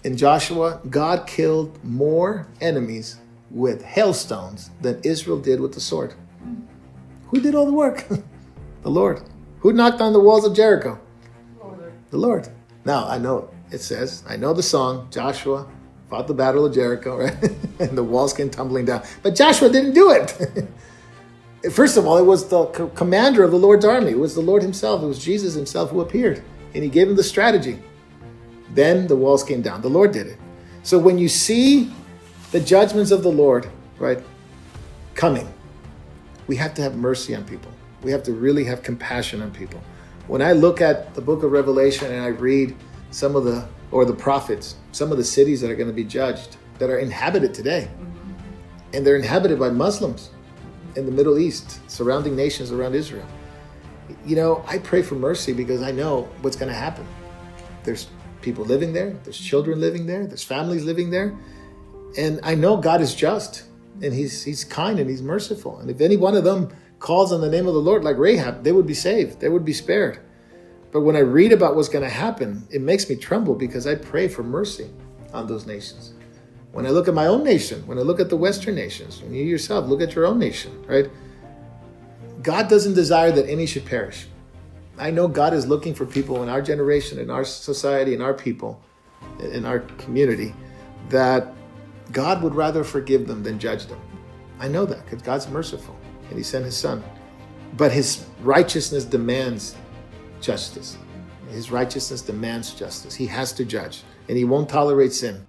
In Joshua, God killed more enemies with hailstones than Israel did with the sword. Who did all the work? The Lord. Who knocked on the walls of Jericho? The Lord. Now, I know it says, I know the song, Joshua fought the battle of Jericho, right? And the walls came tumbling down. But Joshua didn't do it. First of all, it was the commander of the Lord's army. It was the Lord himself. It was Jesus himself who appeared. And he gave him the strategy. Then the walls came down. The Lord did it. So when you see the judgments of the Lord, right, coming, we have to have mercy on people. We have to really have compassion on people. When I look at the book of Revelation and I read some of the prophets, some of the cities that are going to be judged, that are inhabited today, and they're inhabited by Muslims in the Middle East, surrounding nations around Israel. You know, I pray for mercy because I know what's going to happen. There's people living there, there's children living there, there's families living there, and I know God is just, and He's kind and He's merciful. And if any one of them calls on the name of the Lord, like Rahab, they would be saved, they would be spared. But when I read about what's going to happen, it makes me tremble because I pray for mercy on those nations. When I look at my own nation, when I look at the Western nations, when you yourself look at your own nation, right? God doesn't desire that any should perish. I know God is looking for people in our generation, in our society, in our people, in our community, that God would rather forgive them than judge them. I know that because God's merciful and He sent His Son. But His righteousness demands justice. His righteousness demands justice. He has to judge, and He won't tolerate sin.